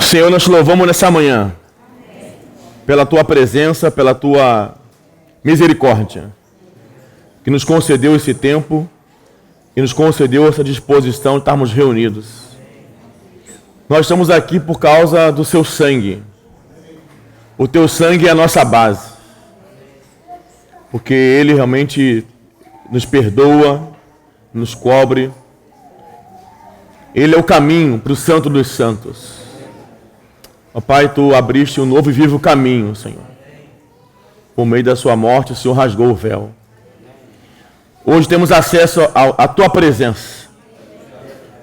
Senhor, nós te louvamos nessa manhã pela tua presença, pela tua misericórdia, que nos concedeu esse tempo e nos concedeu essa disposição de estarmos reunidos. Nós estamos aqui por causa do seu sangue. O teu sangue é a nossa base, porque ele realmente nos perdoa, nos cobre. Ele é o caminho para o Santo dos Santos. Ó Pai, tu abriste um novo e vivo caminho, Senhor. Por meio da sua morte, o Senhor rasgou o véu. Hoje temos acesso à tua presença.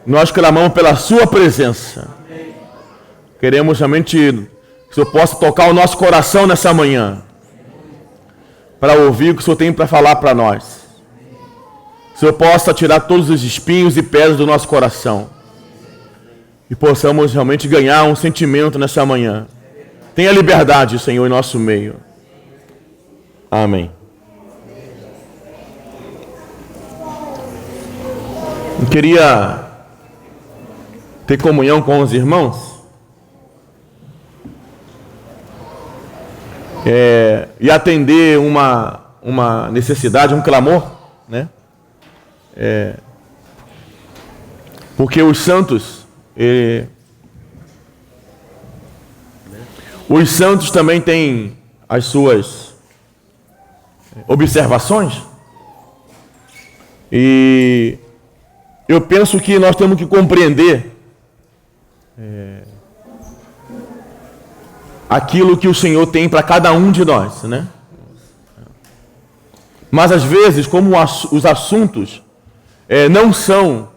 Nós clamamos pela sua presença. Queremos realmente que o Senhor possa tocar o nosso coração nessa manhã, para ouvir o que o Senhor tem para falar para nós. Que o Senhor possa tirar todos os espinhos e pedras do nosso coração e possamos realmente ganhar um sentimento nessa manhã. Tenha liberdade, Senhor, em nosso meio. Amém. Eu queria ter comunhão com os irmãos e atender uma necessidade, um clamor, né? Porque os santos também têm as suas observações, e eu penso que nós temos que compreender aquilo que o Senhor tem para cada um de nós, né? Mas às vezes, como os assuntos não são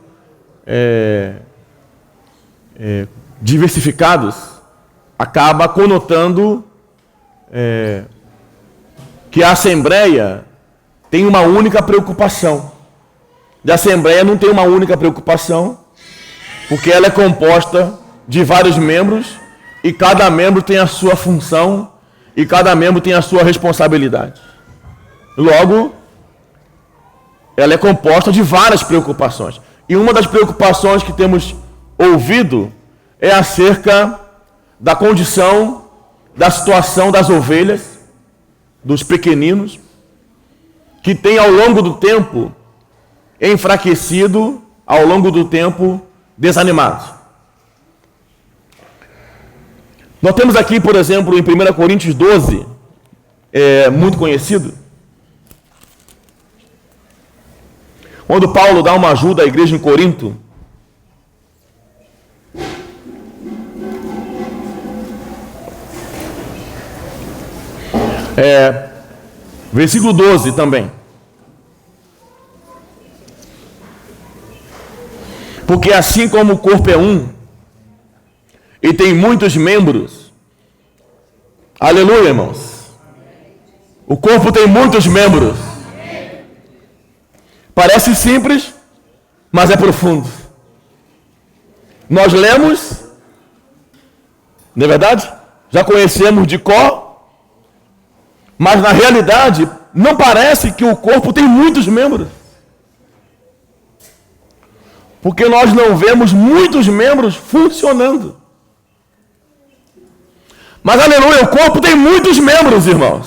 diversificados, acaba conotando que a Assembleia tem uma única preocupação. E a Assembleia não tem uma única preocupação, porque ela é composta de vários membros, e cada membro tem a sua função, e cada membro tem a sua responsabilidade. Logo, ela é composta de várias preocupações. E uma das preocupações que temos ouvido é acerca da condição, da situação das ovelhas, dos pequeninos, que tem ao longo do tempo enfraquecido, ao longo do tempo desanimado. Nós temos aqui, por exemplo, em 1 Coríntios 12, muito conhecido, quando Paulo dá uma ajuda à igreja em Corinto. Versículo 12 também. Porque assim como o corpo é um, e tem muitos membros, aleluia, irmãos, o corpo tem muitos membros. Parece simples, mas é profundo. Nós lemos, não é verdade? Já conhecemos de cor, mas na realidade não parece que o corpo tem muitos membros. Porque nós não vemos muitos membros funcionando. Mas, aleluia, o corpo tem muitos membros, irmãos.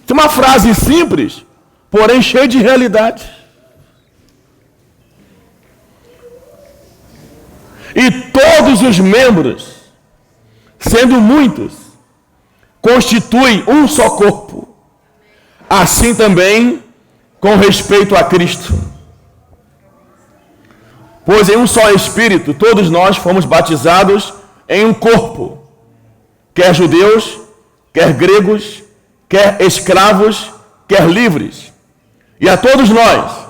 Tem uma frase simples, porém cheia de realidade. E todos os membros, sendo muitos, constituem um só corpo. Assim também com respeito a Cristo. Pois em um só Espírito todos nós fomos batizados em um corpo, quer judeus, quer gregos, quer escravos, quer livres. E a todos nós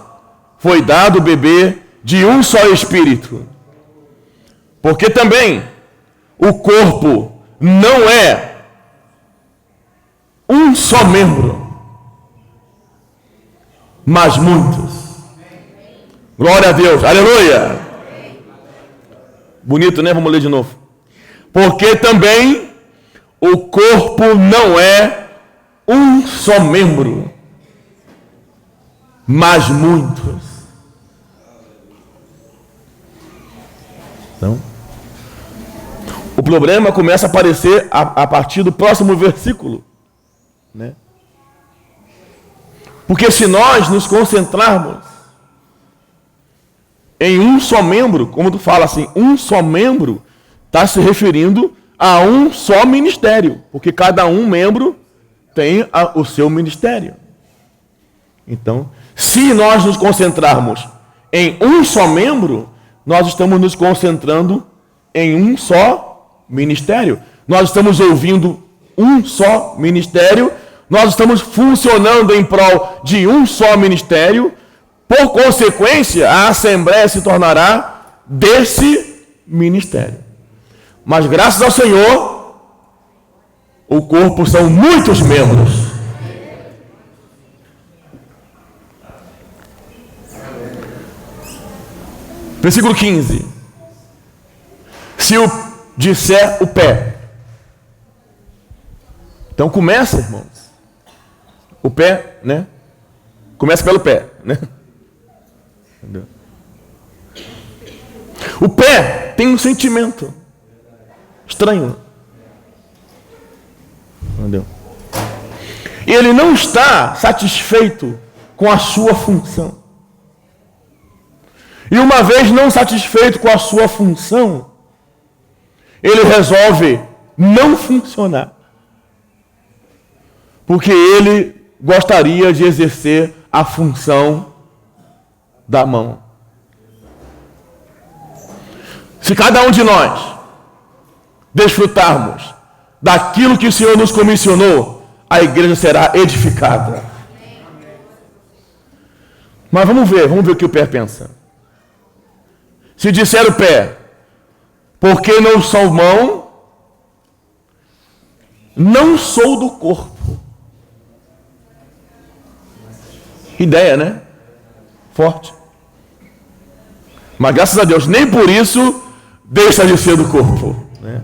foi dado beber de um só Espírito. Porque também o corpo não é um só membro, mas muitos. Glória a Deus, aleluia. Bonito, né? Vamos ler de novo. Porque também o corpo não é um só membro, mas muitos. Então, O problema começa a aparecer a partir do próximo versículo, né? Porque se nós nos concentrarmos em um só membro, como tu fala assim, um só membro, está se referindo a um só ministério, porque cada um membro tem o seu ministério. Então, se nós nos concentrarmos em um só membro, nós estamos nos concentrando em um só ministério. Nós estamos ouvindo um só ministério, nós estamos funcionando em prol de um só ministério. Por consequência, a Assembleia se tornará desse ministério. Mas graças ao Senhor, o corpo são muitos membros. Versículo 15. Se eu disser o pé. Então começa, irmãos. O pé, né? Começa pelo pé, né? Entendeu? O pé tem um sentimento estranho. Entendeu? Ele não está satisfeito com a sua função. E uma vez não satisfeito com a sua função, ele resolve não funcionar. Porque ele gostaria de exercer a função da mão. Se cada um de nós desfrutarmos daquilo que o Senhor nos comissionou, a igreja será edificada. Mas vamos ver o que o pé pensa. Se disser o pé, porque não sou mão, não sou do corpo. Ideia, né? Forte. Mas graças a Deus, nem por isso deixa de ser do corpo, né?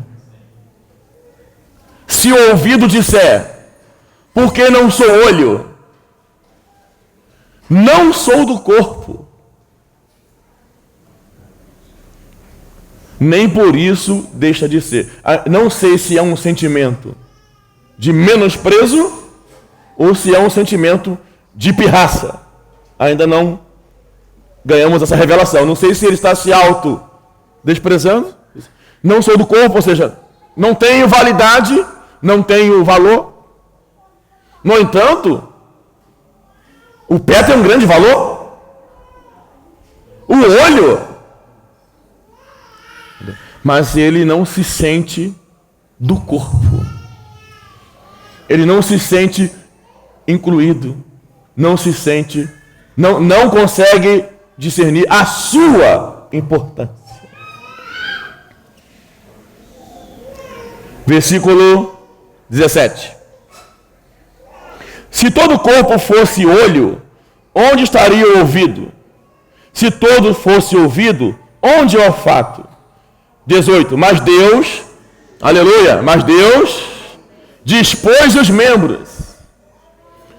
Se o ouvido disser, porque não sou olho, não sou do corpo, nem por isso deixa de ser. Não sei se é um sentimento de menosprezo ou se é um sentimento de pirraça. Ainda não ganhamos essa revelação. Não sei se ele está se auto-desprezando. Não sou do corpo, ou seja, não tenho validade, não tenho valor. No entanto, o pé tem um grande valor. O olho. Mas ele não se sente do corpo. Ele não se sente incluído. Não se sente, não consegue discernir a sua importância. Versículo 17. Se todo o corpo fosse olho, onde estaria o ouvido? Se todo fosse ouvido, onde é o olfato? 18. Mas Deus, aleluia, mas Deus dispôs os membros,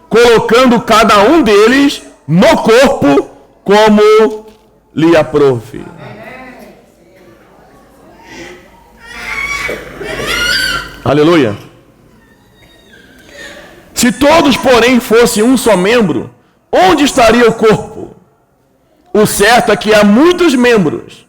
colocando cada um deles no corpo como lhe aprouve. Aleluia. Se todos, porém, fossem um só membro, onde estaria o corpo? O certo é que há muitos membros,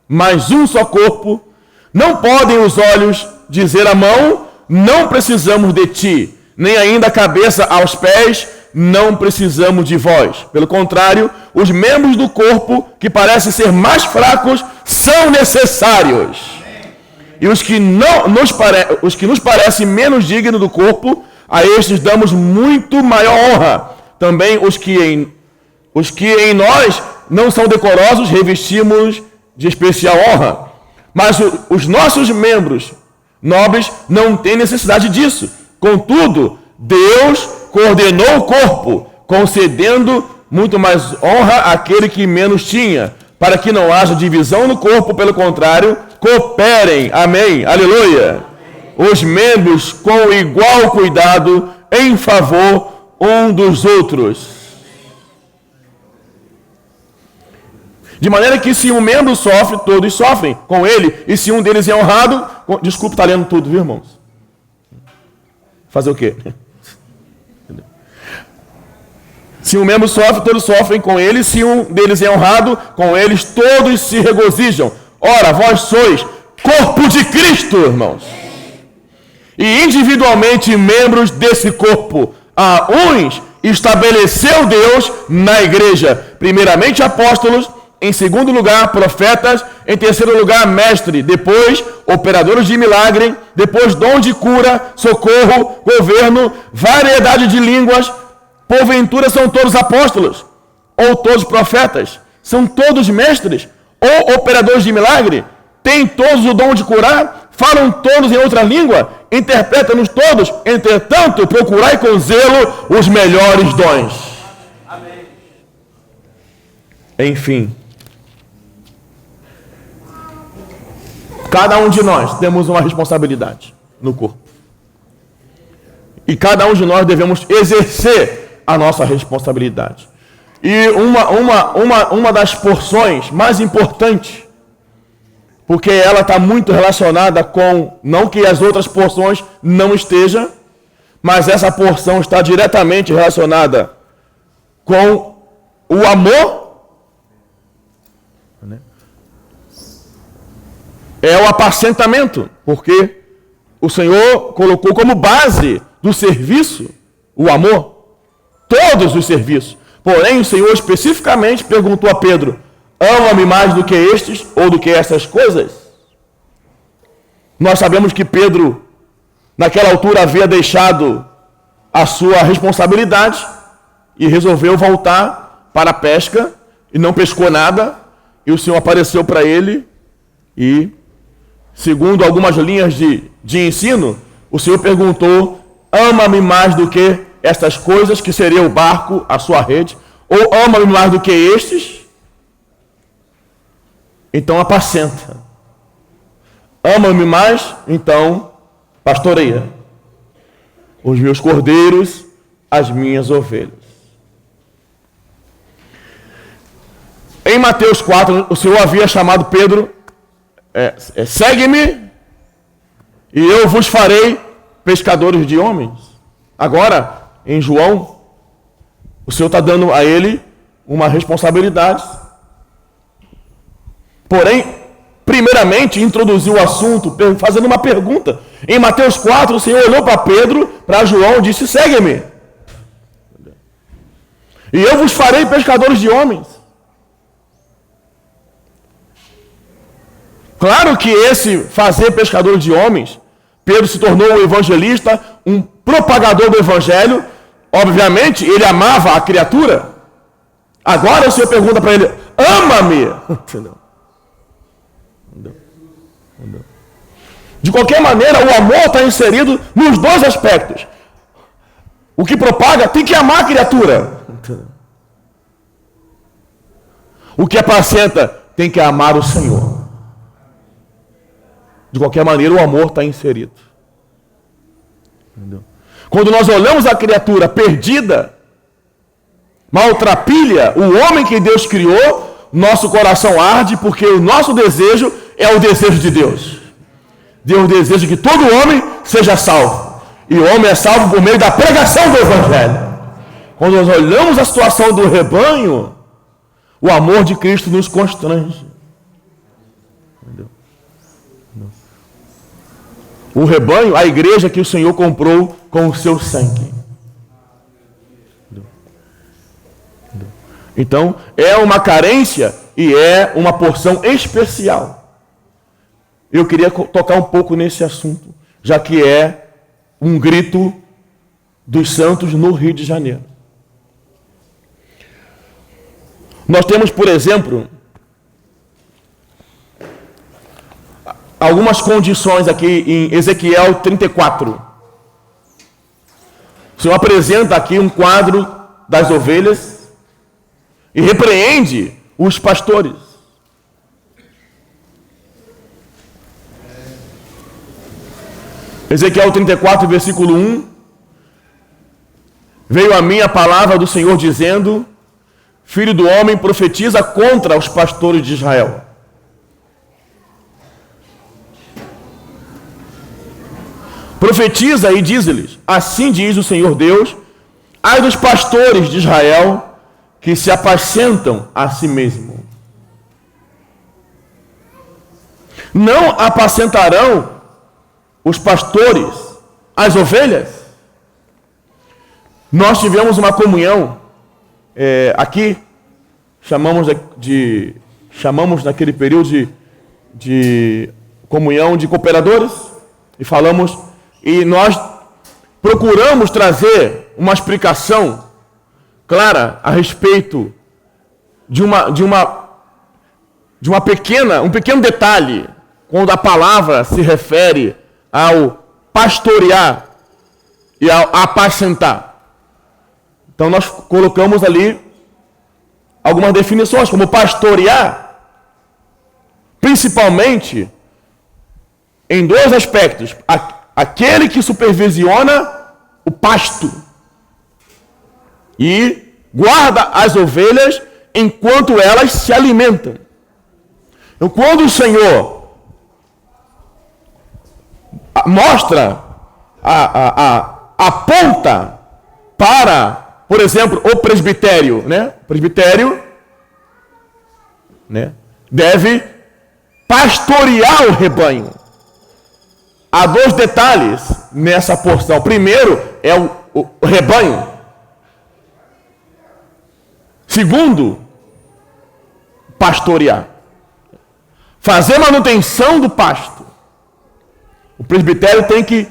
mas um só corpo. Não podem os olhos dizer à mão, não precisamos de ti, nem ainda a cabeça aos pés, não precisamos de vós. Pelo contrário, os membros do corpo que parecem ser mais fracos são necessários. E os que nos parecem menos dignos do corpo, a estes damos muito maior honra. Também os que em nós não são decorosos, revestimos de especial honra. Mas os nossos membros nobres não têm necessidade disso. Contudo, Deus coordenou o corpo, concedendo muito mais honra àquele que menos tinha, para que não haja divisão no corpo, pelo contrário, cooperem, amém, aleluia, os membros com igual cuidado em favor um dos outros. De maneira que se um membro sofre, todos sofrem com ele. E se um deles é honrado... Desculpa, está lendo tudo, viu, irmãos? Fazer o quê? Se um membro sofre, todos sofrem com ele. Se um deles é honrado, com eles todos se regozijam. Ora, vós sois corpo de Cristo, irmãos. E individualmente membros desse corpo. A uns estabeleceu Deus na igreja. Primeiramente apóstolos, em segundo lugar profetas, em terceiro lugar mestre, depois operadores de milagre, depois dom de cura, socorro, governo, variedade de línguas. Porventura são todos apóstolos, ou todos profetas, são todos mestres, ou operadores de milagre, têm todos o dom de curar, falam todos em outra língua, interpretam-nos todos, entretanto, procurai com zelo os melhores dons. Amém. Enfim, cada um de nós temos uma responsabilidade no corpo. E cada um de nós devemos exercer a nossa responsabilidade. E uma das porções mais importantes, porque ela está muito relacionada com, não que as outras porções não estejam, mas essa porção está diretamente relacionada com o amor, é o apacentamento, porque o Senhor colocou como base do serviço o amor. Todos os serviços. Porém, o Senhor especificamente perguntou a Pedro: ama-me mais do que estes ou do que essas coisas? Nós sabemos que Pedro, naquela altura, havia deixado a sua responsabilidade e resolveu voltar para a pesca e não pescou nada. E o Senhor apareceu para ele e, segundo algumas linhas de ensino, o Senhor perguntou: ama-me mais do que estas coisas, que seria o barco, a sua rede, ou ama-me mais do que estes? Então apacenta. Ama-me mais? Então pastoreia os meus cordeiros, as minhas ovelhas. Em Mateus 4, o Senhor havia chamado Pedro, segue-me e eu vos farei pescadores de homens. Agora, em João, o Senhor está dando a ele uma responsabilidade. Porém, primeiramente, introduziu o assunto fazendo uma pergunta. Em Mateus 4, o Senhor olhou para Pedro, para João e disse: segue-me. E eu vos farei pescadores de homens. Claro que esse fazer pescador de homens, Pedro se tornou um evangelista, um propagador do evangelho. Obviamente, ele amava a criatura. Agora o Senhor pergunta para ele: ama-me. Entendeu? De qualquer maneira, o amor está inserido nos dois aspectos. O que propaga tem que amar a criatura. Entendeu? O que apacenta tem que amar o Senhor. De qualquer maneira, o amor está inserido. Entendeu? Quando nós olhamos a criatura perdida, maltrapilha, o homem que Deus criou, nosso coração arde, porque o nosso desejo é o desejo de Deus. Deus deseja que todo homem seja salvo. E o homem é salvo por meio da pregação do Evangelho. Quando nós olhamos a situação do rebanho, o amor de Cristo nos constrange. Entendeu? O rebanho, a igreja que o Senhor comprou com o seu sangue. Então, é uma carência e é uma porção especial. Eu queria tocar um pouco nesse assunto, já que é um grito dos santos no Rio de Janeiro. Nós temos, por exemplo, algumas condições aqui em Ezequiel 34. O Senhor apresenta aqui um quadro das ovelhas e repreende os pastores. Ezequiel 34, versículo 1. Veio a mim a palavra do Senhor dizendo: filho do homem, profetiza contra os pastores de Israel. Profetiza e diz-lhes: assim diz o Senhor Deus, ai dos pastores de Israel que se apacentam a si mesmo. Não apacentarão os pastores as ovelhas? Nós tivemos uma comunhão aqui, chamamos naquele período de comunhão de cooperadores, e nós procuramos trazer uma explicação clara a respeito de um pequeno detalhe, quando a palavra se refere ao pastorear e ao apacentar. Então nós colocamos ali algumas definições, como pastorear, principalmente em dois aspectos: aquele que supervisiona o pasto e guarda as ovelhas enquanto elas se alimentam. Então, quando o Senhor mostra, aponta para, por exemplo, o presbitério, né? O presbitério, né, deve pastorear o rebanho. Há dois detalhes nessa porção. Primeiro é o rebanho. Segundo, pastorear. Fazer manutenção do pasto. O presbitério tem que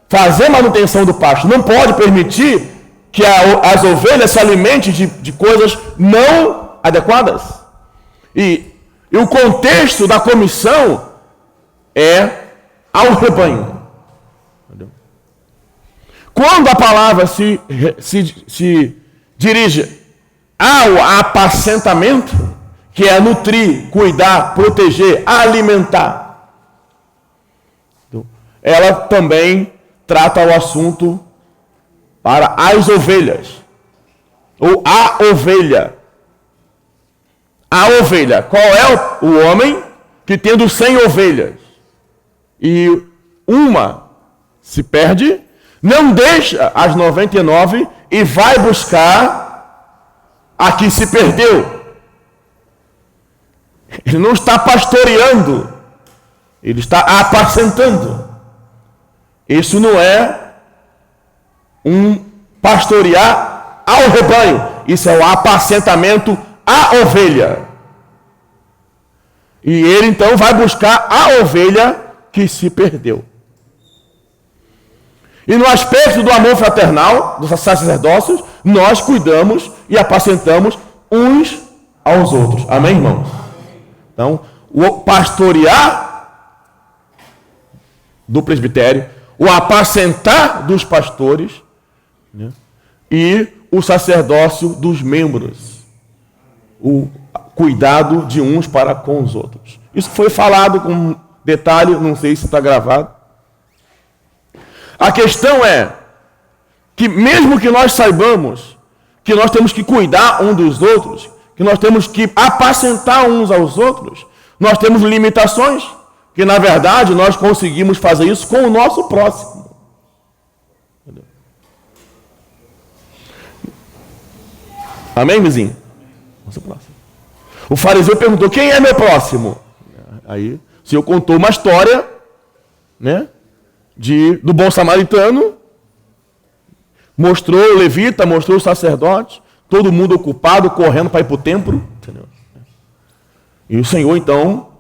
fazer manutenção do pasto. Não pode permitir que as ovelhas se alimentem de coisas não adequadas. E o contexto da comissão é ao rebanho. Quando a palavra se dirige ao apacentamento, que é nutrir, cuidar, proteger, alimentar, ela também trata o assunto para as ovelhas, ou a ovelha. A ovelha, qual é o homem que, tendo 100 ovelhas e uma se perde, não deixa as 99 e vai buscar a que se perdeu? Ele não está pastoreando, ele está apacentando. Isso não é um pastorear ao rebanho, isso é o apacentamento à ovelha. E ele então vai buscar a ovelha que se perdeu. E no aspecto do amor fraternal, dos sacerdócios, nós cuidamos e apacentamos uns aos outros. Amém, irmãos? Então, o pastorear do presbitério, o apacentar dos pastores, né, e o sacerdócio dos membros, o cuidado de uns para com os outros. Isso foi falado com detalhe, não sei se está gravado. A questão é que mesmo que nós saibamos que nós temos que cuidar um dos outros, que nós temos que apacentar uns aos outros, nós temos limitações, que na verdade nós conseguimos fazer isso com o nosso próximo. Entendeu? Amém, vizinho? Nosso próximo. O fariseu perguntou: quem é meu próximo? Aí o Senhor contou uma história, né, do bom samaritano, mostrou o levita, mostrou o sacerdote, todo mundo ocupado, correndo para ir para o templo. Entendeu? E o Senhor então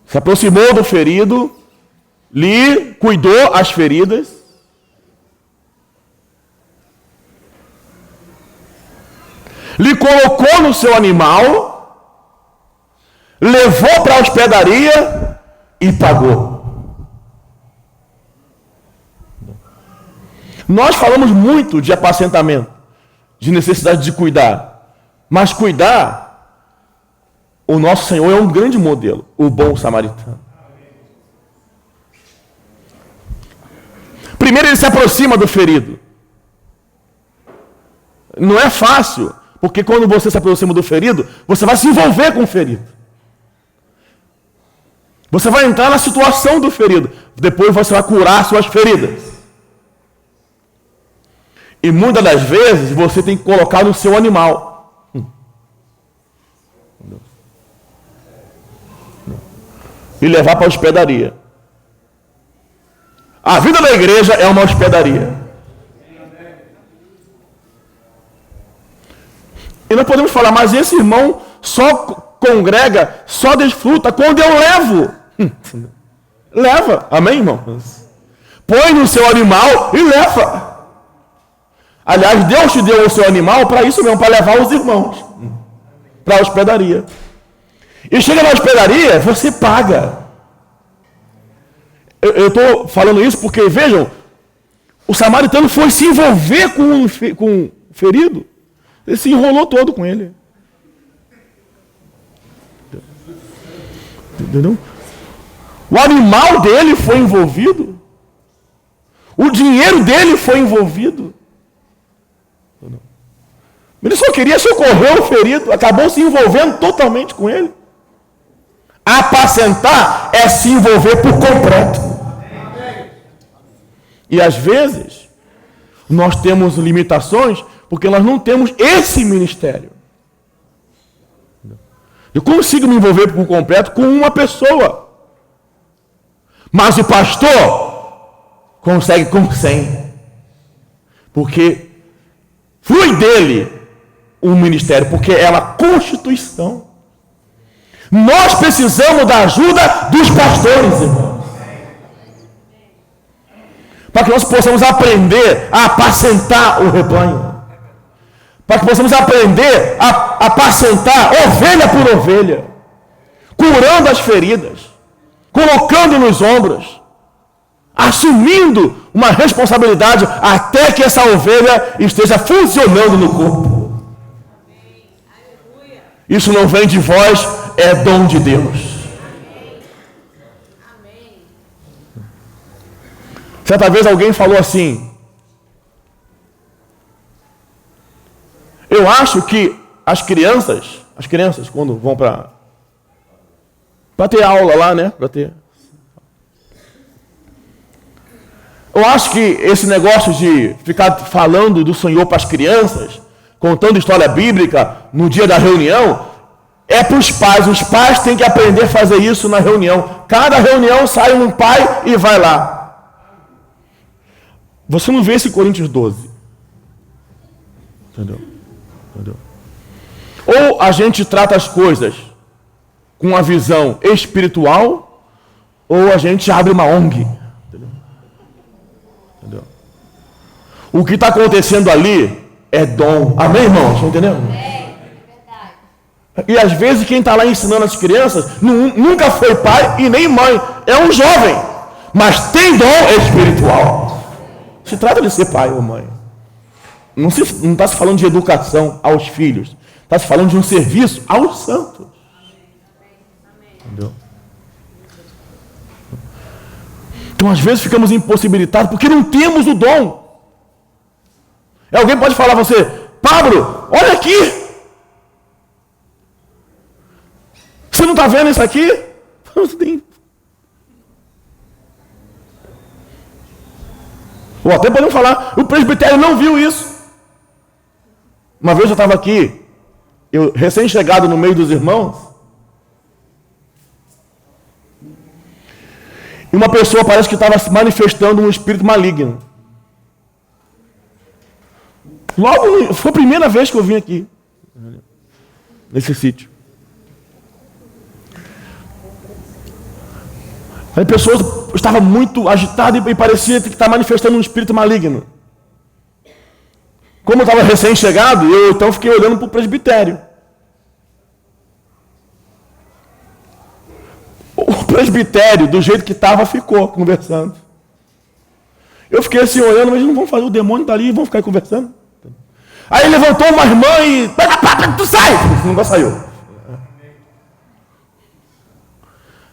se aproximou do ferido, lhe cuidou as feridas, lhe colocou no seu animal, levou para a hospedaria e pagou. Nós falamos muito de apacentamento, de necessidade de cuidar, mas cuidar, o nosso Senhor é um grande modelo, o bom samaritano. Primeiro ele se aproxima do ferido. Não é fácil, Porque quando você se aproxima do ferido, você vai se envolver com o ferido. Você vai entrar na situação do ferido. Depois você vai curar suas feridas. E muitas das vezes você tem que colocar no seu animal. E levar para a hospedaria. A vida da igreja é uma hospedaria. E nós podemos falar, mas esse irmão só congrega, só desfruta quando eu levo. Leva, amém, irmãos? Põe no seu animal e leva. Aliás, Deus te deu o seu animal para isso mesmo, para levar os irmãos para a hospedaria. E chega na hospedaria, você paga. Eu estou falando isso porque, vejam, o samaritano foi se envolver com o ferido. Ele se enrolou todo com ele. Entendeu? O animal dele foi envolvido. O dinheiro dele foi envolvido. Ele só queria socorrer o ferido. Acabou se envolvendo totalmente com ele. Apacentar é se envolver por completo. E às vezes, nós temos limitações porque nós não temos esse ministério. Eu consigo me envolver por completo com uma pessoa. Mas o pastor consegue com 100. Porque flui dele um ministério, porque é uma constituição. Nós precisamos da ajuda dos pastores, irmãos. Para que nós possamos aprender a apacentar o rebanho. Para que possamos aprender a apacentar ovelha por ovelha. Curando as feridas. Colocando nos ombros. Assumindo uma responsabilidade até que essa ovelha esteja funcionando no corpo. Isso não vem de vós, é dom de Deus. Certa vez alguém falou assim: eu acho que as crianças quando vão para ter aula lá, né? Eu acho que esse negócio de ficar falando do Senhor para as crianças, contando história bíblica no dia da reunião, é para os pais. Os pais têm que aprender a fazer isso na reunião. Cada reunião sai um pai e vai lá. Você não vê esse Coríntios 12. Entendeu? Ou a gente trata as coisas com uma visão espiritual, ou a gente abre uma ONG. Entendeu? O que está acontecendo ali é dom. Amém, irmãos? Estão entendendo? E às vezes quem está lá ensinando as crianças nunca foi pai e nem mãe. É um jovem, mas tem dom espiritual. Se trata de ser pai ou mãe. Não está se falando de educação aos filhos. Está se falando de um serviço aos santos. Entendeu? Então, às vezes, ficamos impossibilitados porque não temos o dom. E alguém pode falar a você: Pablo, olha aqui. Você não está vendo isso aqui? Você tem. Ou até podemos falar, o presbitério não viu isso. Uma vez eu estava aqui, eu recém-chegado no meio dos irmãos, e uma pessoa parece que estava se manifestando um espírito maligno. Logo, foi a primeira vez que eu vim aqui, nesse sítio. A pessoa estava muito agitada e parecia que estava manifestando um espírito maligno. Como eu estava recém-chegado, eu então fiquei olhando para o presbitério. O presbitério, do jeito que estava, ficou conversando. Eu fiquei assim olhando, mas não vão fazer, o demônio está ali e vão ficar aí conversando. Aí levantou uma irmã e... Tu sai! O negócio saiu.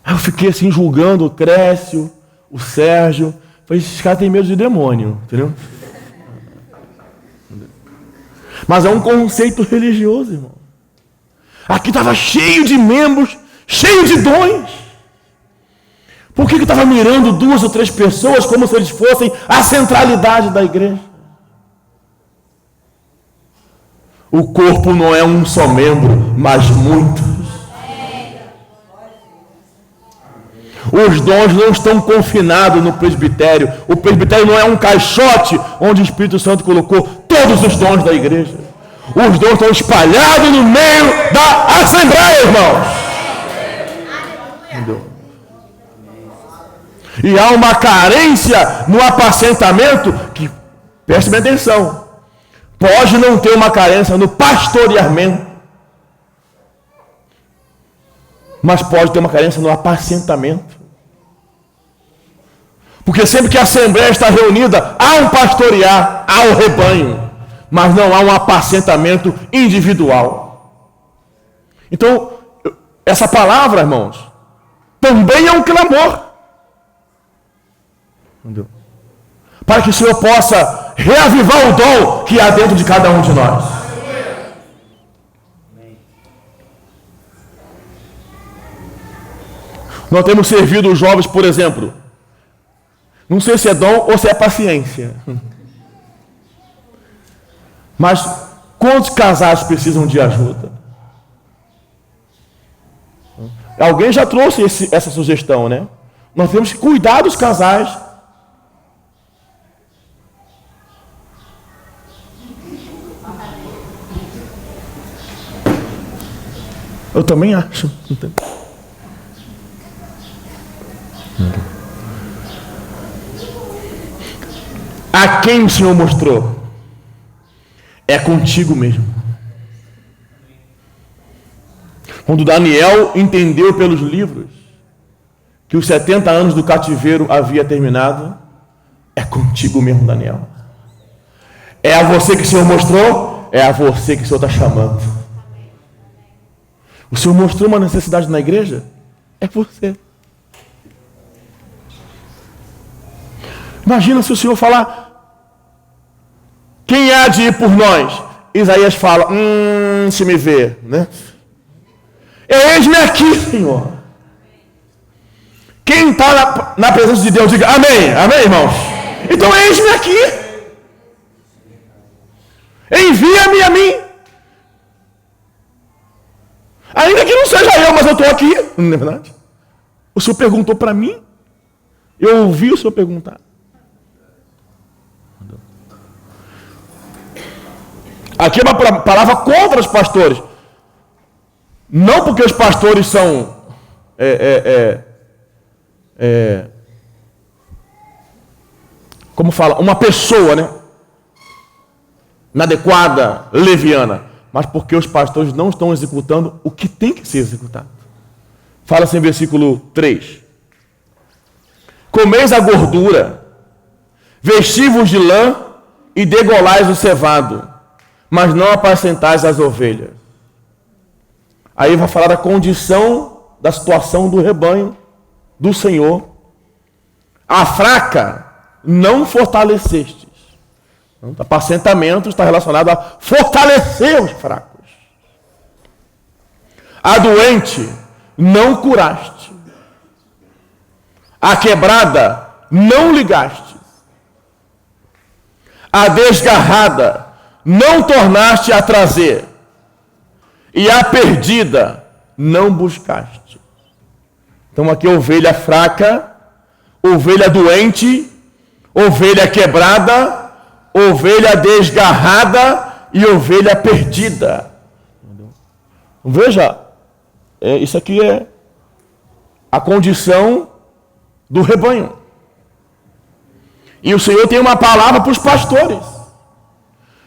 Aí eu fiquei assim julgando o Crécio, o Sérgio. Falei, esses caras têm medo de demônio, entendeu? Mas é um conceito religioso, irmão. Aqui estava cheio de membros, cheio de dons. Por que estava mirando 2 ou 3 pessoas como se eles fossem a centralidade da igreja? O corpo não é um só membro, mas muitos. Os dons não estão confinados no presbitério. O presbitério não é um caixote onde o Espírito Santo colocou todos os dons da igreja. Os dons estão espalhados no meio da assembleia, irmãos. E há uma carência no apacentamento que, preste atenção, pode não ter uma carência no pastoreamento, mas pode ter uma carência no apacentamento. Porque sempre que a assembleia está reunida, há um pastorear, há um rebanho, mas não há um apacentamento individual. Então, essa palavra, irmãos, também é um clamor. Entendeu? Para que o Senhor possa reavivar o dom que há dentro de cada um de nós. Nós temos servido os jovens, por exemplo. Não sei se é dom ou se é paciência. Mas quantos casais precisam de ajuda? Alguém já trouxe essa sugestão, né? Nós temos que cuidar dos casais. Eu também acho. A quem o Senhor mostrou? É contigo mesmo. Quando Daniel entendeu pelos livros que os 70 anos do cativeiro havia terminado, é contigo mesmo, Daniel. É a você que o Senhor mostrou, é a você que o Senhor está chamando. O Senhor mostrou uma necessidade na igreja, é você. Imagina se o Senhor falar: quem há de ir por nós? Isaías fala: se me vê, né? Eis-me aqui, Senhor. Quem está na presença de Deus, diga amém, amém, irmãos? Então eis-me aqui. Envia-me a mim. Ainda que não seja eu, mas eu estou aqui. Não é verdade? O Senhor perguntou para mim, eu ouvi o Senhor perguntar. Aqui é uma palavra contra os pastores. Não porque os pastores são como fala, uma pessoa, né, inadequada, leviana, mas porque os pastores não estão executando o que tem que ser executado. Fala-se em versículo 3: comeis a gordura, vestivos de lã e degolais o cevado, mas não apacentais as ovelhas. Aí vai falar da condição, da situação do rebanho do Senhor. A fraca não fortalecestes. Então, apacentamento está relacionado a fortalecer os fracos. A doente não curaste. A quebrada não ligaste. A desgarrada não tornaste a trazer, e a perdida não buscaste. Então aqui ovelha fraca, ovelha doente, ovelha quebrada, ovelha desgarrada e ovelha perdida. Veja, isso aqui é a condição do rebanho. E o Senhor tem uma palavra para os pastores.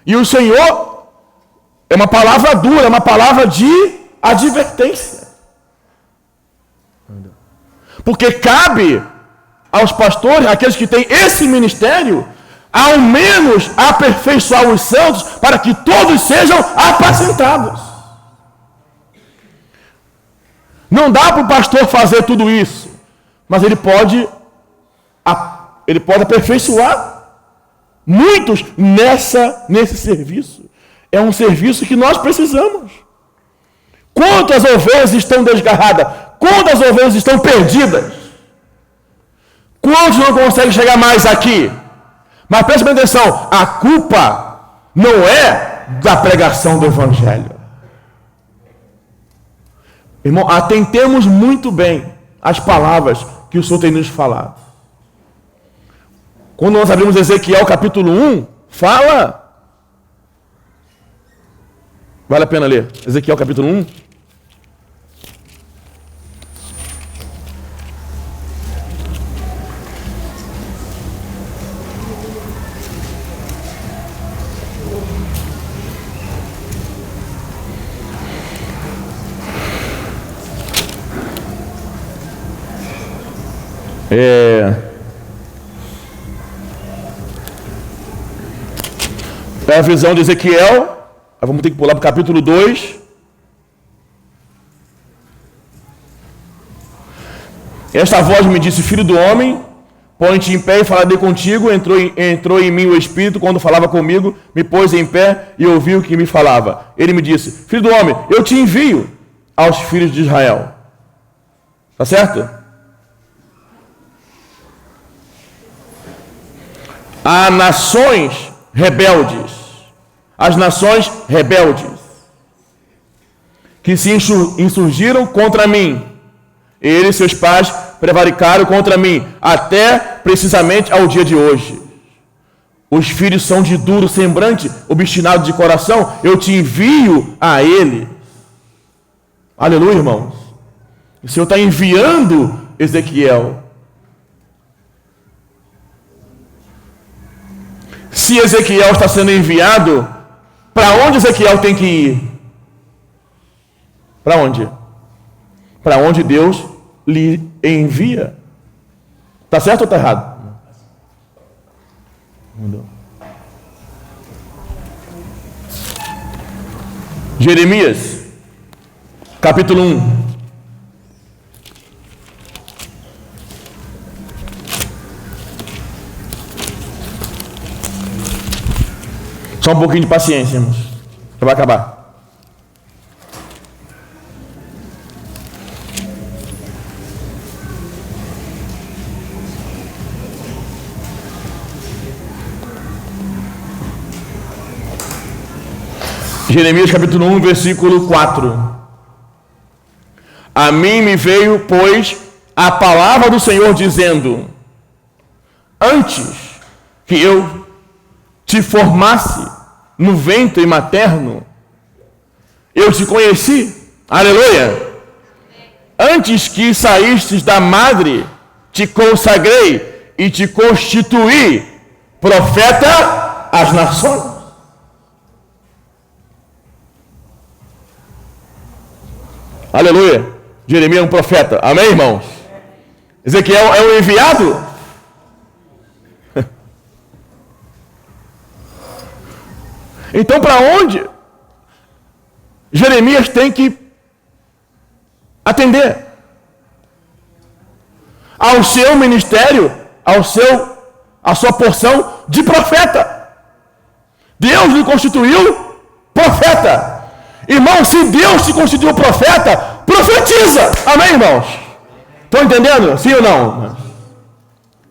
E o Senhor é uma palavra dura, é uma palavra de advertência. Porque cabe aos pastores, aqueles que têm esse ministério, ao menos aperfeiçoar os santos para que todos sejam apacentados. Não dá para o pastor fazer tudo isso, mas ele pode aperfeiçoar muitos nesse serviço. é um serviço que nós precisamos. Quantas ovelhas estão desgarradas? Quantas ovelhas estão perdidas? Quantos não conseguem chegar mais aqui? Mas preste bem atenção, a culpa não é da pregação do Evangelho. Irmão, atentemos muito bem às palavras que o Senhor tem nos falado. Quando nós abrimos Ezequiel capítulo 1, fala. Vale a pena ler. Ezequiel capítulo 1. É a visão de Ezequiel. Vamos ter que pular para o capítulo 2. Esta voz me disse: filho do homem, põe-te em pé e falarei contigo. Entrou em mim o Espírito quando falava comigo, me pôs em pé e ouviu o que me falava. Ele me disse: filho do homem, eu te envio aos filhos de Israel. Tá certo? Há nações rebeldes, as nações rebeldes, que se insurgiram contra mim. Ele e seus pais prevaricaram contra mim, até precisamente ao dia de hoje. Os filhos são de duro semblante, obstinados de coração, eu te envio a ele. Aleluia, irmãos. O Senhor está enviando Ezequiel. Se Ezequiel está sendo enviado, para onde Ezequiel tem que ir? Para onde? Para onde Deus lhe envia. Está certo ou está errado? Mudou. Jeremias, capítulo 1. Só um pouquinho de paciência, irmãos. Já vai acabar. Jeremias capítulo 1, versículo 4. A mim me veio, pois, a palavra do Senhor dizendo: antes que eu te formasse no ventre materno, eu te conheci. Aleluia. Antes que saístes da madre, te consagrei e te constituí profeta às nações. Aleluia. Jeremias é um profeta. Amém, irmãos? Ezequiel é um enviado. Então, para onde Jeremias tem que atender? Ao seu ministério, a sua porção de profeta. Deus lhe constituiu profeta. Irmão, se Deus te constituiu profeta, profetiza. Amém, irmãos? Estão entendendo? Sim ou não?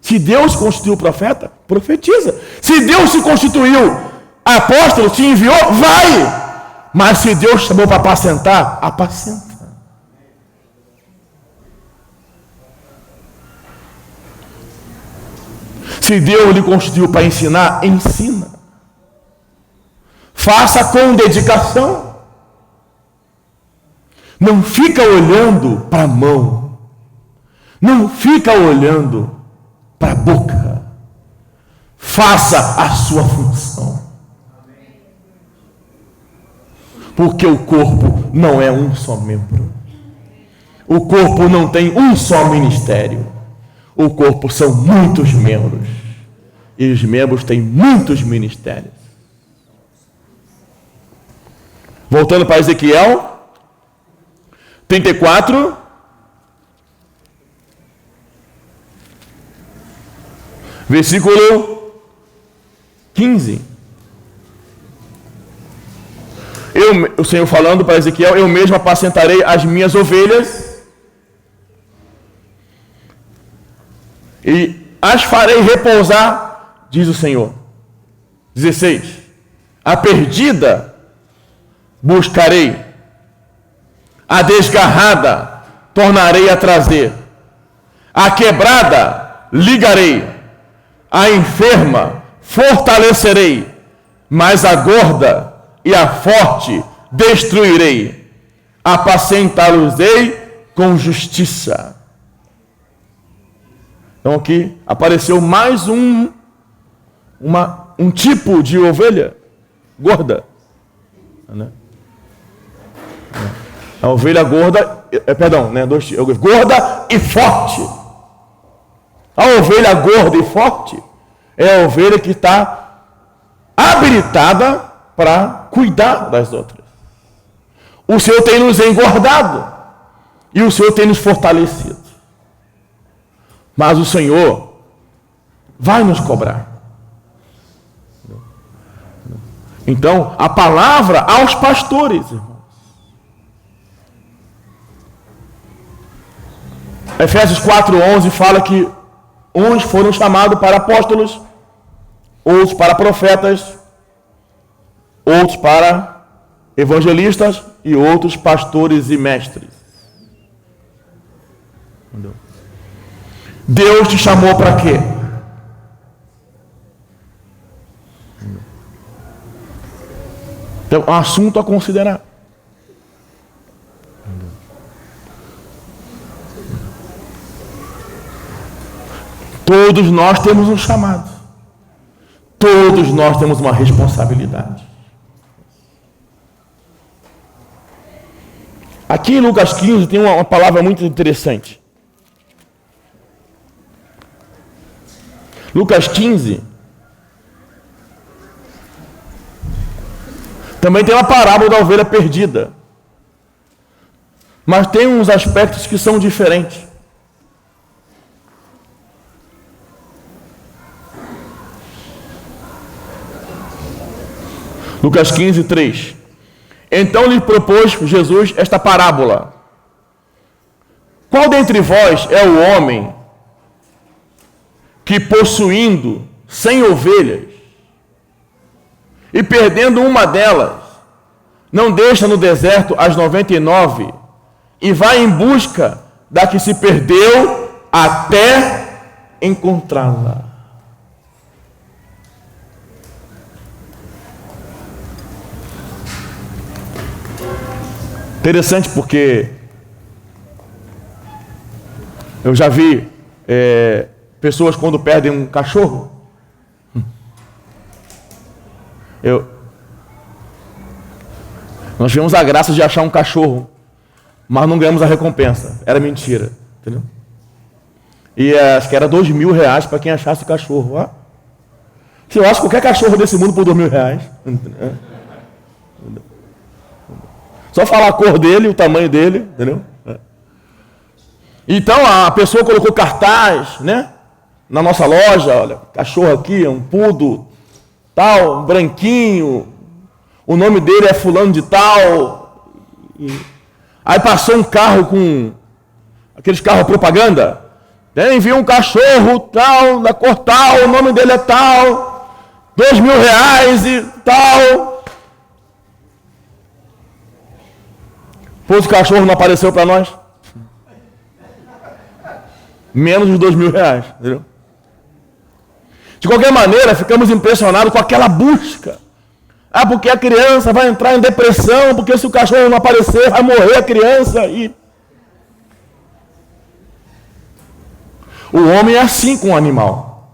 Se Deus te constituiu profeta, profetiza. Se Deus te constituiu apóstolo, te enviou, vai. Mas se Deus chamou para apacentar, apacenta. Se Deus lhe constituiu para ensinar, ensina. Faça com dedicação. Não fica olhando para a mão. Não fica olhando para a boca. Faça a sua função. Porque o corpo não é um só membro. O corpo não tem um só ministério. O corpo são muitos membros. E os membros têm muitos ministérios. Voltando para Ezequiel 34. Versículo 15. o Senhor falando para Ezequiel, eu mesmo apacentarei as minhas ovelhas e as farei repousar, diz o Senhor. 16. A perdida buscarei, a desgarrada tornarei a trazer, a quebrada ligarei, a enferma fortalecerei, mas a gorda e a forte destruirei, apacentá-los-ei com justiça. Então aqui apareceu mais um tipo de ovelha gorda, né? A ovelha gorda, gorda e forte. A ovelha gorda e forte é a ovelha que está habilitada para cuidar das outras. O Senhor tem nos engordado e o Senhor tem nos fortalecido. Mas o Senhor vai nos cobrar. Então, a palavra aos pastores, irmãos. Efésios 4:11 fala que uns foram chamados para apóstolos, outros para profetas, outros para evangelistas e outros pastores e mestres. Entendeu? Deus te chamou para quê? Então, um assunto a considerar. Todos nós temos um chamado. Todos nós temos uma responsabilidade. Aqui em Lucas 15 tem uma palavra muito interessante. Lucas 15 também tem uma parábola da ovelha perdida. Mas tem uns aspectos que são diferentes. Lucas 15, 3. Então lhe propôs Jesus esta parábola. Qual dentre vós é o homem que, possuindo 100 ovelhas e perdendo uma delas, não deixa no deserto as 99 e vai em busca da que se perdeu até encontrá-la? Interessante, porque eu já vi pessoas quando perdem um cachorro. Nós tivemos a graça de achar um cachorro, mas não ganhamos a recompensa. Era mentira, entendeu? E acho que era R$2.000 para quem achasse o cachorro. Ó. Se eu acho qualquer cachorro desse mundo por R$2.000. Só falar a cor dele, o tamanho dele, entendeu? Então a pessoa colocou cartaz, né? Na nossa loja, olha, cachorro aqui, um poodle, tal, um branquinho, o nome dele é fulano de tal. Aí passou um carro com aqueles carros propaganda, enviou um cachorro tal, da cor tal, o nome dele é tal, R$2.000 e tal. Pois o cachorro não apareceu para nós. Menos de R$2.000, entendeu? De qualquer maneira, ficamos impressionados com aquela busca. Ah, porque a criança vai entrar em depressão, porque se o cachorro não aparecer, vai morrer a criança. E o homem é assim com o animal.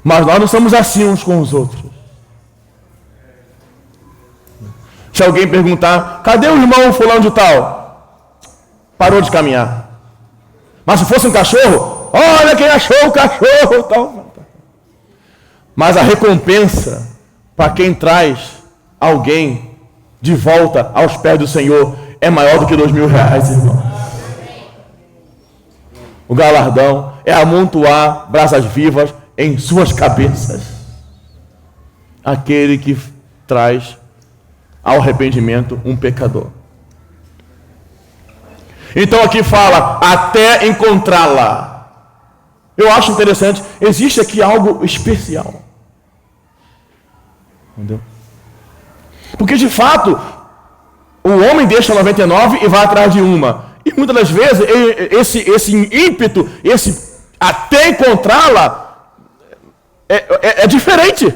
Mas nós não somos assim uns com os outros. Se alguém perguntar, cadê o irmão fulano de tal? Parou de caminhar. Mas se fosse um cachorro, olha quem achou o cachorro, tal. Mas a recompensa para quem traz alguém de volta aos pés do Senhor é maior do que R$2.000, irmão. O galardão é amontoar brasas vivas em suas cabeças. Aquele que traz ao arrependimento um pecador. Então aqui fala, até encontrá-la. Eu acho interessante, existe aqui algo especial. Entendeu? Porque de fato, o homem deixa 99 e vai atrás de uma. E muitas das vezes, esse ímpeto, esse até encontrá-la, é diferente.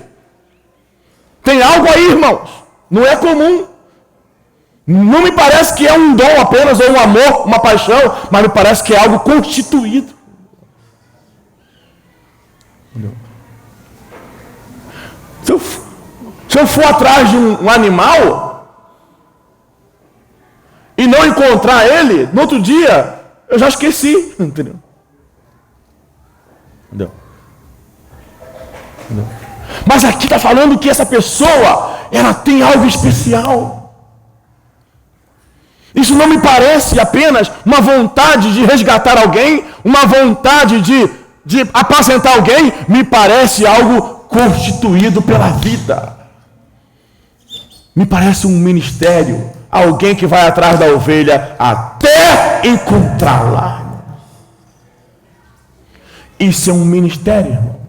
Tem algo aí, irmãos. Não é comum. Não me parece que é um dom apenas, ou um amor, uma paixão, mas me parece que é algo constituído. Se eu for atrás de um animal e não encontrar ele, no outro dia, eu já esqueci. Entendeu? Mas aqui está falando que essa pessoa, ela tem algo especial. Isso não me parece apenas uma vontade de resgatar alguém, uma vontade de apacentar alguém, me parece algo constituído pela vida. Me parece um ministério, alguém que vai atrás da ovelha até encontrá-la. Isso é um ministério, irmão.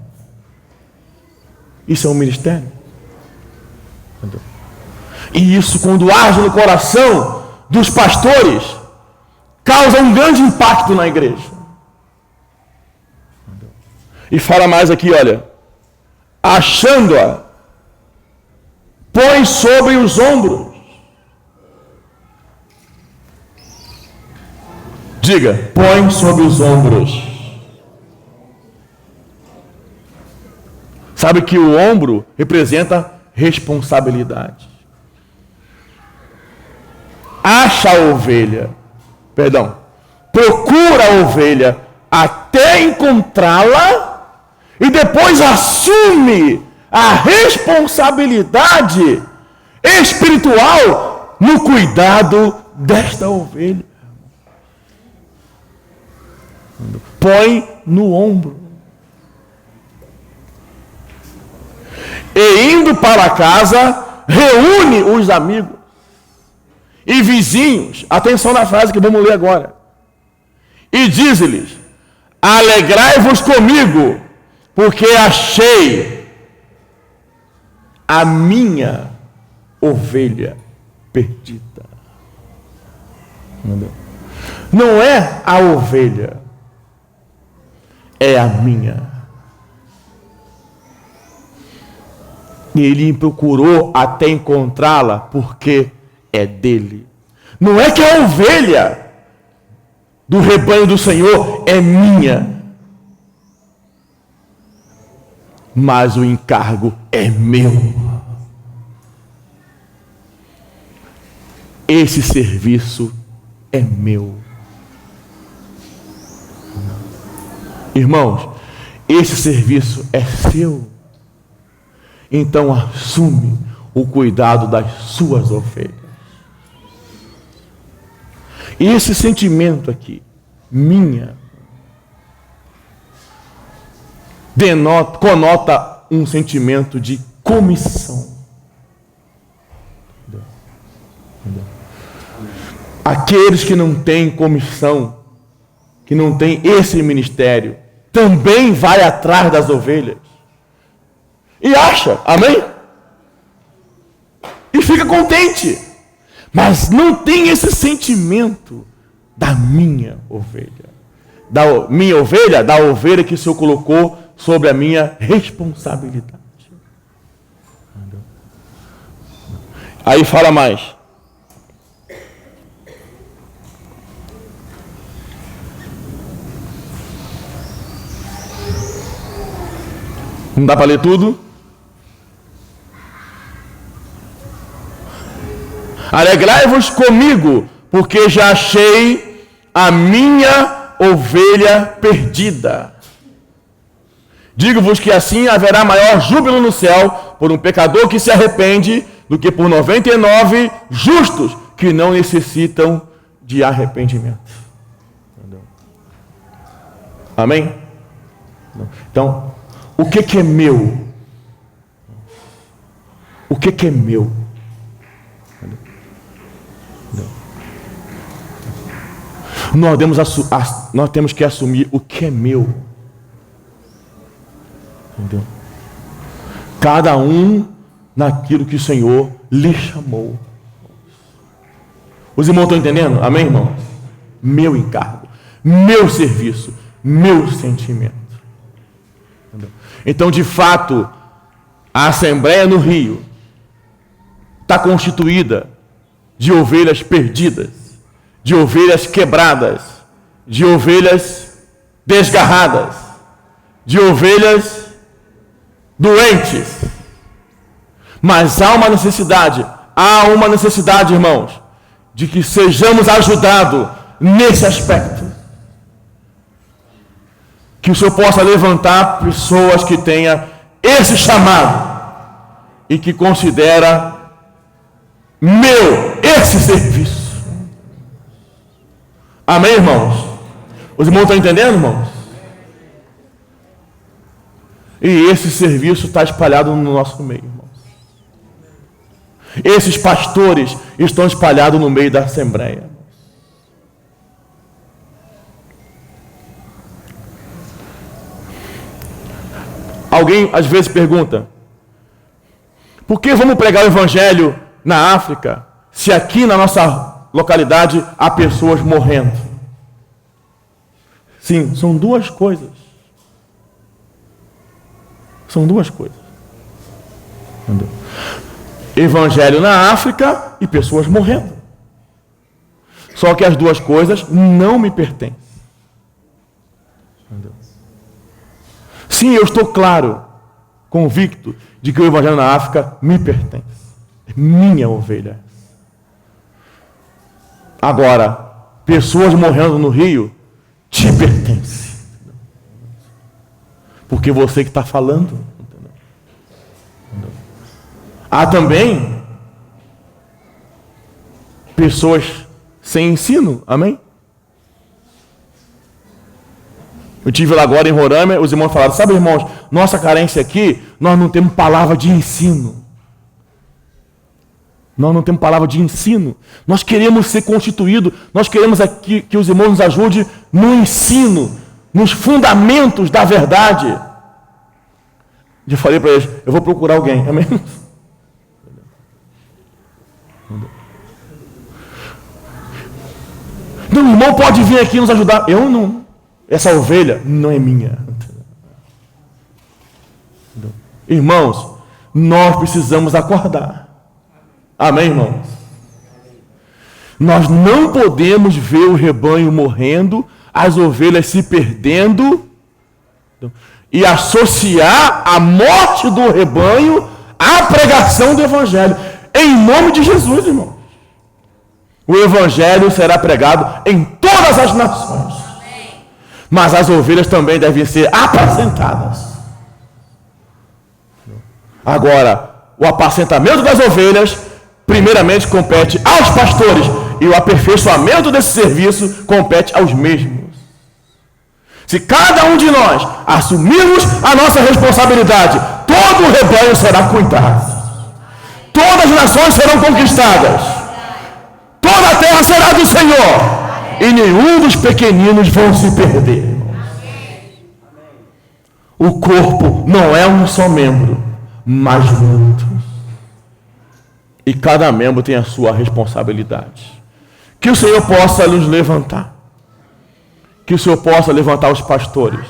Isso é um ministério. E isso, quando age no coração dos pastores, causa um grande impacto na igreja. E fala mais aqui, olha, achando-a, põe sobre os ombros. Diga, põe sobre os ombros. Sabe que o ombro representa responsabilidade. Acha a ovelha, procura a ovelha até encontrá-la e depois assume a responsabilidade espiritual no cuidado desta ovelha. Põe no ombro. E indo para casa, reúne os amigos e vizinhos. Atenção na frase que vamos ler agora. E diz-lhes: alegrai-vos comigo, porque achei a minha ovelha perdida. Não é a ovelha, é a minha. E ele procurou até encontrá-la, porque é dele. Não é que a ovelha do rebanho do Senhor é minha, mas o encargo é meu. Esse serviço é meu. Irmãos, esse serviço é seu. Então assume o cuidado das suas ovelhas. E esse sentimento aqui, minha, conota um sentimento de comissão. Aqueles que não têm comissão, que não têm esse ministério, também vai atrás das ovelhas. E acha, amém? E fica contente. Mas não tem esse sentimento da minha ovelha. Da minha ovelha, da ovelha que o Senhor colocou sobre a minha responsabilidade. Aí fala mais. Não dá para ler tudo? Alegrai-vos comigo, porque já achei a minha ovelha perdida. Digo-vos que assim haverá maior júbilo no céu por um pecador que se arrepende do que por 99 justos que não necessitam de arrependimento. Amém? Então, o que é meu? O que é meu? Nós temos que assumir o que é meu. Entendeu? Cada um naquilo que o Senhor lhe chamou. Os irmãos estão entendendo? Amém, irmãos? Meu encargo, meu serviço, meu sentimento. Entendeu? Então, de fato, a Assembleia no Rio está constituída de ovelhas perdidas, de ovelhas quebradas, de ovelhas desgarradas, de ovelhas doentes. Mas há uma necessidade, irmãos, de que sejamos ajudados nesse aspecto. Que o Senhor possa levantar pessoas que tenham esse chamado e que considera esse serviço. Amém, irmãos? Os irmãos estão entendendo, irmãos? E esse serviço está espalhado no nosso meio, irmãos. Esses pastores estão espalhados no meio da Assembleia. Alguém às vezes pergunta: por que vamos pregar o Evangelho na África, se aqui na nossa localidade há pessoas morrendo? Sim, são duas coisas. São duas coisas. Entendeu? Evangelho na África e pessoas morrendo. Só que as duas coisas não me pertencem. Entendeu? Sim, eu estou claro, convicto de que o Evangelho na África me pertence. É minha ovelha. Agora, pessoas morrendo no Rio te pertence. Porque você que está falando. Há também pessoas sem ensino. Amém? Eu estive lá agora em Roraima, os irmãos falaram: sabe, irmãos, nossa carência aqui, nós não temos palavra de ensino. Nós não temos palavra de ensino. Nós queremos ser constituídos, nós queremos aqui que os irmãos nos ajudem no ensino, nos fundamentos da verdade. Eu falei para eles: eu vou procurar alguém. Amém? Não, o irmão pode vir aqui nos ajudar. Eu não. Essa ovelha não é minha. Irmãos, nós precisamos acordar. Amém, irmãos? Nós não podemos ver o rebanho morrendo, as ovelhas se perdendo, e associar a morte do rebanho à pregação do Evangelho. Em nome de Jesus, irmão. O Evangelho será pregado em todas as nações. Mas as ovelhas também devem ser apacentadas. Agora, o apacentamento das ovelhas, primeiramente, compete aos pastores. E o aperfeiçoamento desse serviço compete aos mesmos. Se cada um de nós assumirmos a nossa responsabilidade, todo o rebanho será cuidado. Todas as nações serão conquistadas. Toda a terra será do Senhor. E nenhum dos pequeninos vão se perder. O corpo não é um só membro, mas muitos. E cada membro tem a sua responsabilidade. Que o Senhor possa nos levantar. Que o Senhor possa levantar os pastores.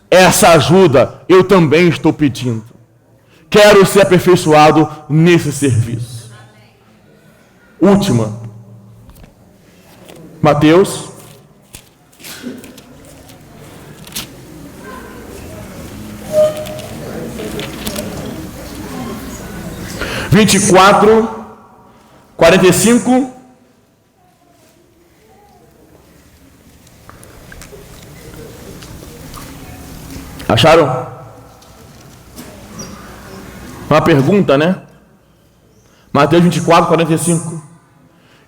Essa ajuda eu também estou pedindo. Quero ser aperfeiçoado nesse serviço. Última. Mateus 24, 45. Acharam? Uma pergunta, né? Mateus 24, 45.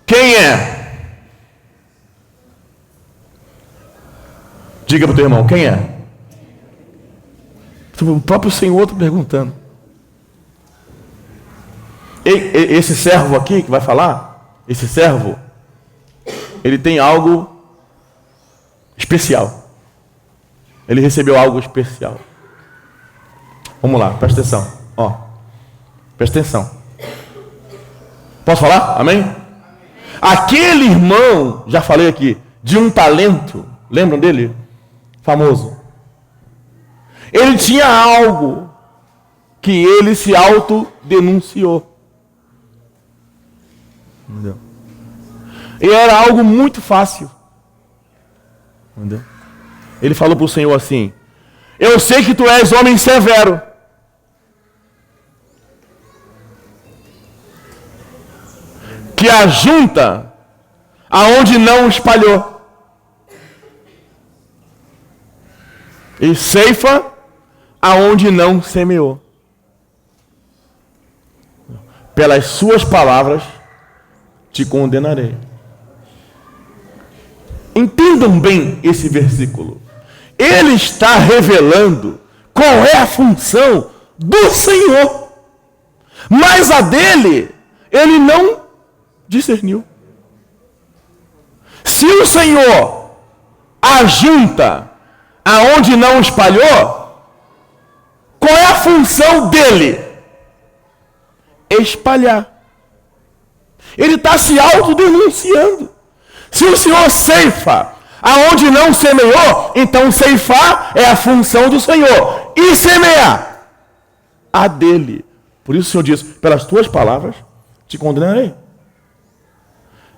Quem é? Diga para o teu irmão, quem é? O próprio Senhor está perguntando. esse servo aqui que vai falar, esse servo, ele tem algo especial. Ele recebeu algo especial. Vamos lá, presta atenção. Ó, presta atenção. Posso falar? Amém? Aquele irmão, já falei aqui, de um talento, lembram dele? Famoso. Ele tinha algo que ele se autodenunciou. Entendeu? E era algo muito fácil. Entendeu? Ele falou para o Senhor assim: eu sei que tu és homem severo. Que ajunta aonde não espalhou. E ceifa aonde não semeou. Pelas suas palavras te condenarei. Entendam bem esse versículo. Ele está revelando qual é a função do Senhor. Mas a dele, ele não discerniu. Se o Senhor ajunta aonde não espalhou, qual é a função dele? Espalhar. Ele está se autodenunciando. Se o Senhor ceifa aonde não semeou, então ceifar é a função do Senhor. E semear, a dele. Por isso o Senhor diz: pelas tuas palavras te condenarei.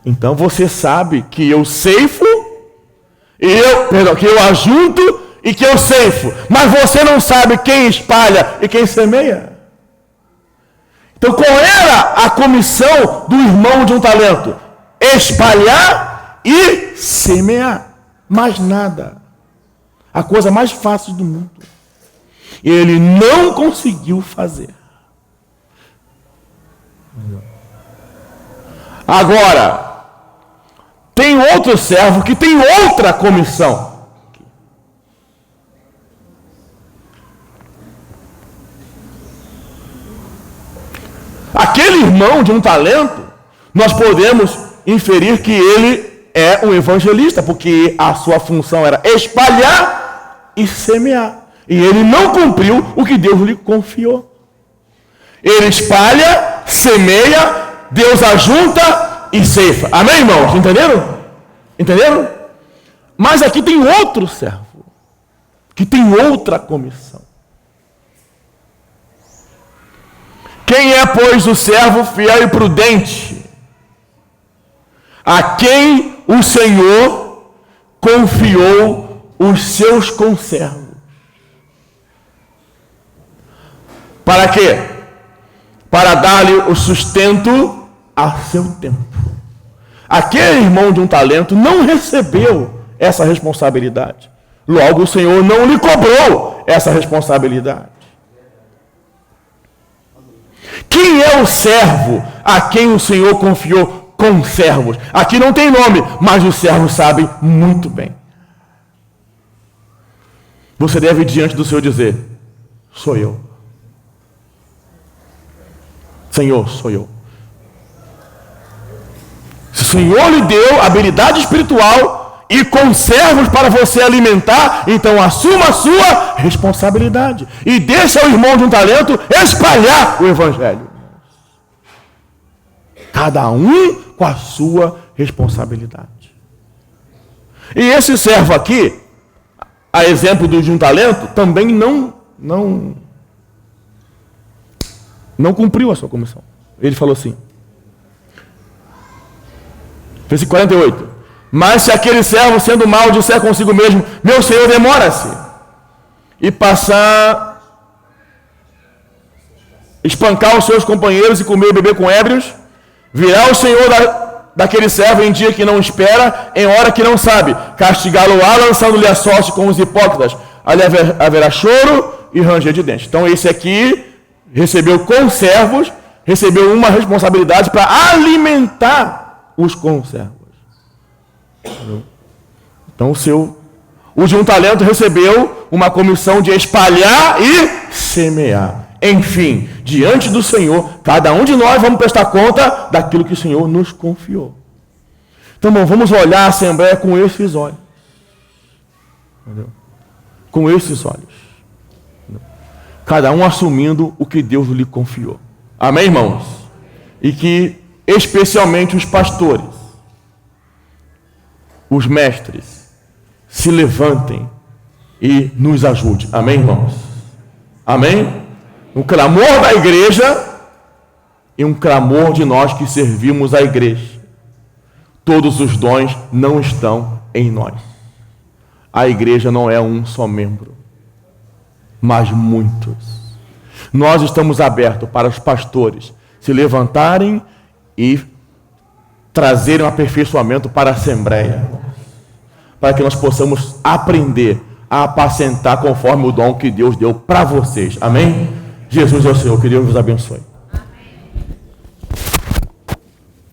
Então você sabe que eu ceifo, que eu ajunto e que eu ceifo. Mas você não sabe quem espalha e quem semeia. Então qual era a comissão do irmão de um talento? Espalhar e semear. Mais nada. A coisa mais fácil do mundo. E ele não conseguiu fazer. Agora, tem outro servo que tem outra comissão. Aquele irmão de um talento, nós podemos inferir que ele é um evangelista, porque a sua função era espalhar e semear. E ele não cumpriu o que Deus lhe confiou. Ele espalha, semeia, Deus ajunta e ceifa. Amém, irmãos? Entenderam? Entenderam? Mas aqui tem outro servo, que tem outra comissão. Quem é, pois, o servo fiel e prudente, a quem o Senhor confiou os seus conservos? Para quê? Para dar-lhe o sustento a seu tempo. Aquele irmão de um talento não recebeu essa responsabilidade. Logo, o Senhor não lhe cobrou essa responsabilidade. Quem é o servo a quem o Senhor confiou conservos? Aqui não tem nome, mas os servos sabem muito bem. Você deve diante do Senhor dizer: sou eu. Senhor, sou eu. Se o Senhor lhe deu habilidade espiritual e conservos para você alimentar, então assuma a sua responsabilidade e deixa o irmão de um talento espalhar o evangelho. Cada um com a sua responsabilidade. E esse servo aqui, a exemplo do de um talento, também não cumpriu a sua comissão. Ele falou assim, versículo 48: mas se aquele servo, sendo mau, disser consigo mesmo: meu senhor demora-se, e passar espancar os seus companheiros e comer e beber com ébrios, virá o senhor daquele servo em dia que não espera, em hora que não sabe, castigá-lo-á, lançando-lhe a sorte com os hipócritas. Ali haverá choro e ranger de dentes. Então esse aqui recebeu conservos, recebeu uma responsabilidade para alimentar os conservos. Então o de um talento recebeu uma comissão de espalhar e semear. Enfim, diante do Senhor, cada um de nós vamos prestar conta daquilo que o Senhor nos confiou. Então, irmão, vamos olhar a Assembleia com esses olhos. Entendeu? Com esses olhos. Entendeu? Cada um assumindo o que Deus lhe confiou. Amém, irmãos? E que, especialmente os pastores, os mestres, se levantem e nos ajudem. Amém, irmãos? Amém? Um clamor da igreja e um clamor de nós que servimos a igreja. Todos os dons não estão em nós. A igreja não é um só membro, mas muitos. Nós estamos abertos para os pastores se levantarem e trazerem um aperfeiçoamento para a Assembleia, para que nós possamos aprender a apacentar conforme o dom que Deus deu para vocês. Amém? Jesus é o Senhor, que Deus vos abençoe.